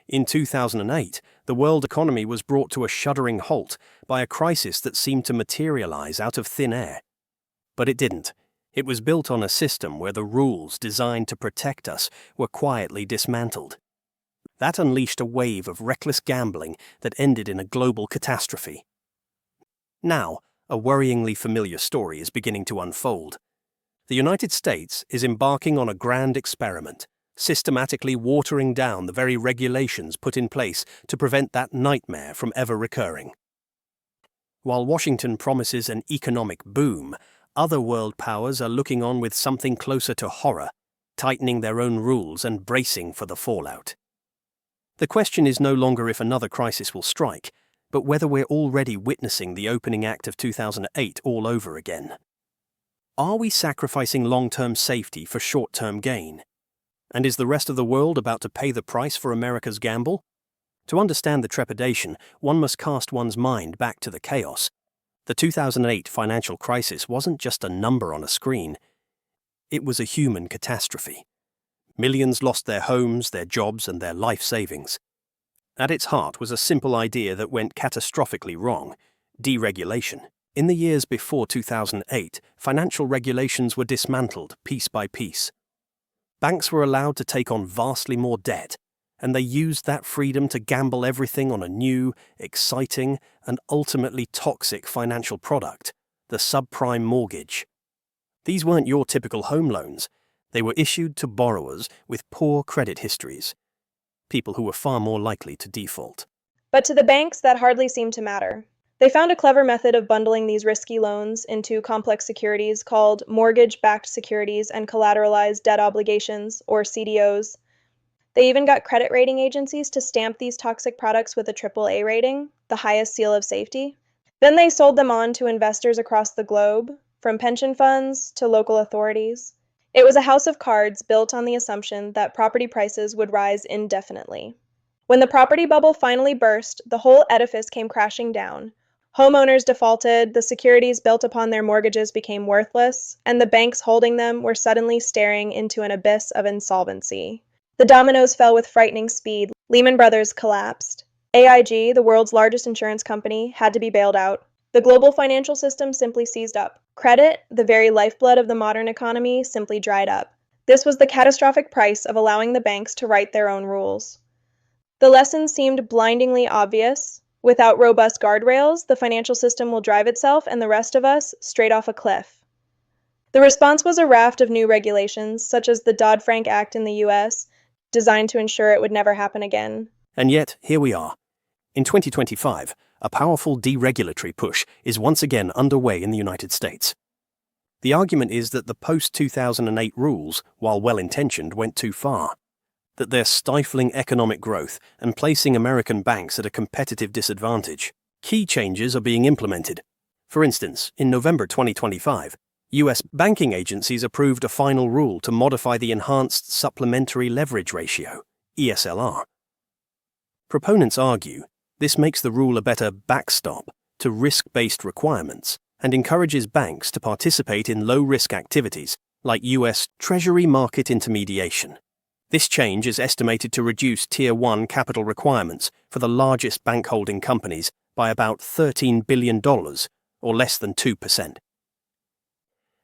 In 2008, the world economy was brought to a shuddering halt by a crisis that seemed to materialize out of thin air. But it didn't. It was built on a system where the rules designed to protect us were quietly dismantled. That unleashed a wave of reckless gambling that ended in a global catastrophe. Now, a worryingly familiar story is beginning to unfold. The United States is embarking on a grand experiment, systematically watering down the very regulations put in place to prevent that nightmare from ever recurring. While Washington promises an economic boom, other world powers are looking on with something closer to horror, tightening their own rules and bracing for the fallout. The question is no longer if another crisis will strike, but whether we're already witnessing the opening act of 2008 all over again. Are we sacrificing long-term safety for short-term gain? And is the rest of the world about to pay the price for America's gamble? To understand the trepidation, one must cast one's mind back to the chaos. The 2008 financial crisis wasn't just a number on a screen. It was a human catastrophe. Millions lost their homes, their jobs, and their life savings. At its heart was a simple idea that went catastrophically wrong: deregulation. In the years before 2008, financial regulations were dismantled piece by piece. Banks were allowed to take on vastly more debt, and they used that freedom to gamble everything on a new, exciting, and ultimately toxic financial product, the subprime mortgage. These weren't your typical home loans. They were issued to borrowers with poor credit histories, people who were far more likely to default. But to the banks, that hardly seemed to matter. They found a clever method of bundling these risky loans into complex securities called mortgage-backed securities and collateralized debt obligations, or CDOs. They even got credit rating agencies to stamp these toxic products with a AAA rating, the highest seal of safety. Then they sold them on to investors across the globe, from pension funds to local authorities. It was a house of cards built on the assumption that property prices would rise indefinitely. When the property bubble finally burst, the whole edifice came crashing down. Homeowners defaulted, the securities built upon their mortgages became worthless, and the banks holding them were suddenly staring into an abyss of insolvency. The dominoes fell with frightening speed. Lehman Brothers collapsed. AIG, the world's largest insurance company, had to be bailed out. The global financial system simply seized up. Credit, the very lifeblood of the modern economy, simply dried up. This was the catastrophic price of allowing the banks to write their own rules. The lesson seemed blindingly obvious. Without robust guardrails, the financial system will drive itself and the rest of us straight off a cliff. The response was a raft of new regulations, such as the Dodd-Frank Act in the US, designed to ensure it would never happen again. And yet, here we are. In 2025, a powerful deregulatory push is once again underway in the United States. The argument is that the post-2008 rules, while well-intentioned, went too far, that they're stifling economic growth and placing American banks at a competitive disadvantage. Key changes are being implemented. For instance, in November 2025, U.S. banking agencies approved a final rule to modify the Enhanced Supplementary Leverage Ratio, ESLR. Proponents argue this makes the rule a better backstop to risk-based requirements and encourages banks to participate in low-risk activities like U.S. Treasury market intermediation. This change is estimated to reduce Tier 1 capital requirements for the largest bank-holding companies by about $13 billion, or less than 2%.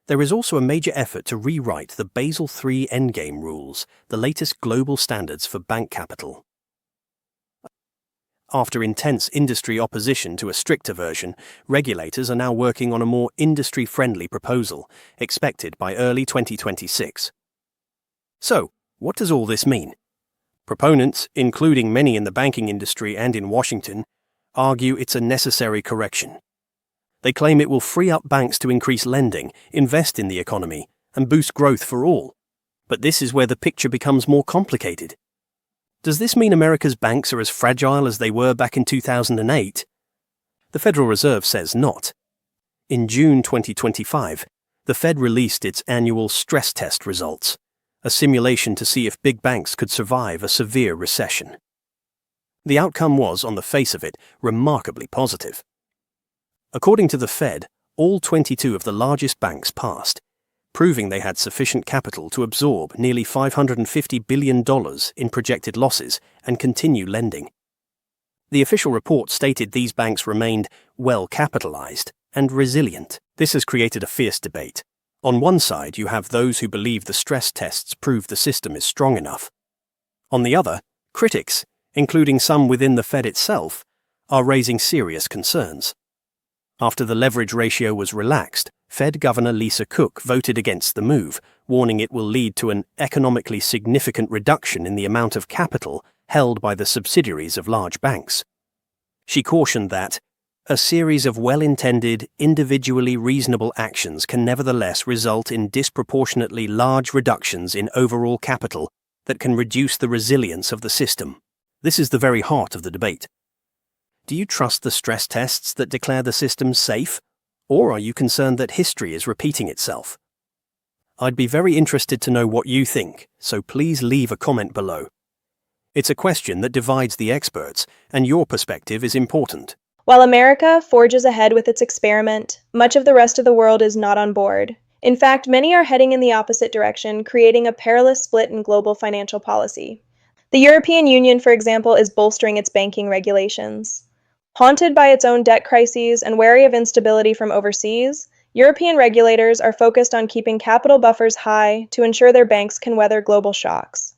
There is also a major effort to rewrite the Basel III Endgame rules, the latest global standards for bank capital. After intense industry opposition to a stricter version, regulators are now working on a more industry-friendly proposal, expected by early 2026. So, what does all this mean? Proponents, including many in the banking industry and in Washington, argue it's a necessary correction. They claim it will free up banks to increase lending, invest in the economy, and boost growth for all. But this is where the picture becomes more complicated. Does this mean America's banks are as fragile as they were back in 2008? The Federal Reserve says not. In June 2025, the Fed released its annual stress test results, a simulation to see if big banks could survive a severe recession. The outcome was, on the face of it, remarkably positive. According to the Fed, all 22 of the largest banks passed. proving they had sufficient capital to absorb nearly $550 billion in projected losses and continue lending. The official report stated these banks remained well capitalized and resilient. This has created a fierce debate. On one side, you have those who believe the stress tests prove the system is strong enough. On the other, critics, including some within the Fed itself, are raising serious concerns. After the leverage ratio was relaxed, Fed Governor Lisa Cook voted against the move, warning it will lead to an economically significant reduction in the amount of capital held by the subsidiaries of large banks. She cautioned that a series of well-intended, individually reasonable actions can nevertheless result in disproportionately large reductions in overall capital that can reduce the resilience of the system. This is the very heart of the debate. Do you trust the stress tests that declare the system safe, or are you concerned that history is repeating itself? I'd be very interested to know what you think, so please leave a comment below. It's a question that divides the experts, and your perspective is important. While America forges ahead with its experiment, much of the rest of the world is not on board. In fact, many are heading in the opposite direction, creating a perilous split in global financial policy. The European Union, for example, is bolstering its banking regulations. Haunted by its own debt crises and wary of instability from overseas, European regulators are focused on keeping capital buffers high to ensure their banks can weather global shocks.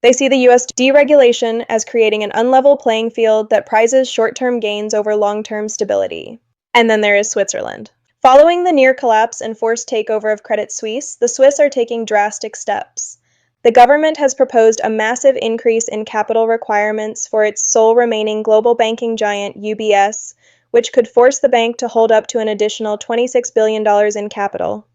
They see the U.S. deregulation as creating an unlevel playing field that prizes short-term gains over long-term stability. And then there is Switzerland. Following the near collapse and forced takeover of Credit Suisse, the Swiss are taking drastic steps. The government has proposed a massive increase in capital requirements for its sole remaining global banking giant, UBS, which could force the bank to hold up to an additional $26 billion in capital.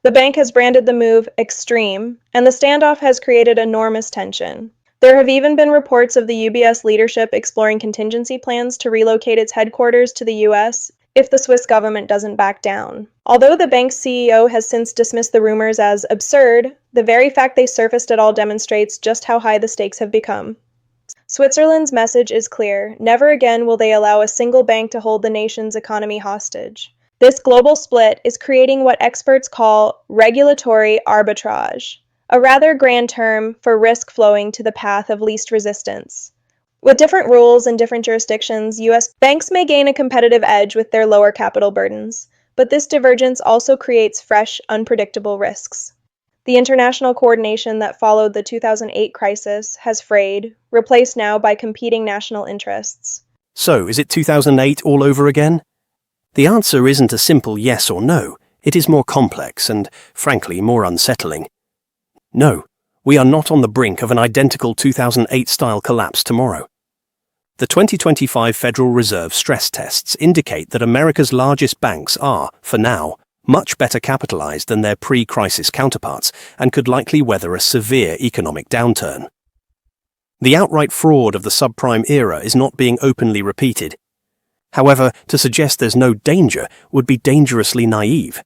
The bank has branded the move extreme, and the standoff has created enormous tension. There have even been reports of the UBS leadership exploring contingency plans to relocate its headquarters to the US if the Swiss government doesn't back down. Although the bank's CEO has since dismissed the rumors as absurd, the very fact they surfaced at all demonstrates just how high the stakes have become. Switzerland's message is clear. Never again will they allow a single bank to hold the nation's economy hostage. This global split is creating what experts call regulatory arbitrage, a rather grand term for risk flowing to the path of least resistance. With different rules in different jurisdictions, U.S. banks may gain a competitive edge with their lower capital burdens, but this divergence also creates fresh, unpredictable risks. The international coordination that followed the 2008 crisis has frayed, replaced now by competing national interests. So, is it 2008 all over again? The answer isn't a simple yes or no. It is more complex and, frankly, more unsettling. No, we are not on the brink of an identical 2008-style collapse tomorrow. The 2025 Federal Reserve stress tests indicate that America's largest banks are, for now, much better capitalized than their pre-crisis counterparts and could likely weather a severe economic downturn. The outright fraud of the subprime era is not being openly repeated. However, to suggest there's no danger would be dangerously naive.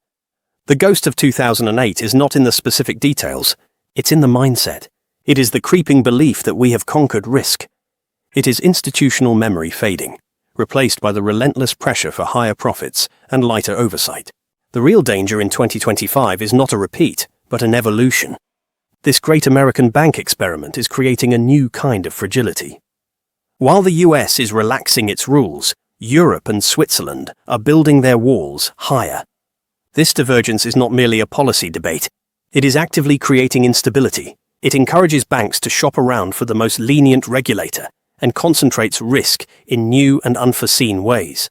The ghost of 2008 is not in the specific details, it's in the mindset. It is the creeping belief that we have conquered risk. It is institutional memory fading, replaced by the relentless pressure for higher profits and lighter oversight. The real danger in 2025 is not a repeat, but an evolution. This great American bank experiment is creating a new kind of fragility. While the US is relaxing its rules, Europe and Switzerland are building their walls higher. This divergence is not merely a policy debate. It is actively creating instability. It encourages banks to shop around for the most lenient regulator and concentrates risk in new and unforeseen ways.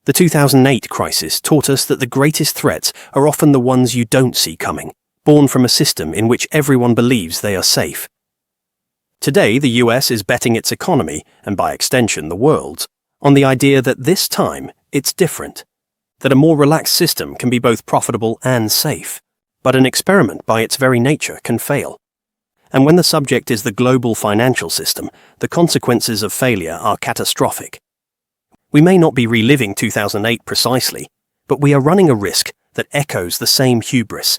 The 2008 crisis taught us that the greatest threats are often the ones you don't see coming, born from a system in which everyone believes they are safe. Today, the US is betting its economy, and by extension the world's, on the idea that this time it's different, that a more relaxed system can be both profitable and safe, but an experiment by its very nature can fail. And when the subject is the global financial system, the consequences of failure are catastrophic. We may not be reliving 2008 precisely, but we are running a risk that echoes the same hubris.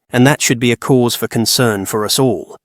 And that should be a cause for concern for us all.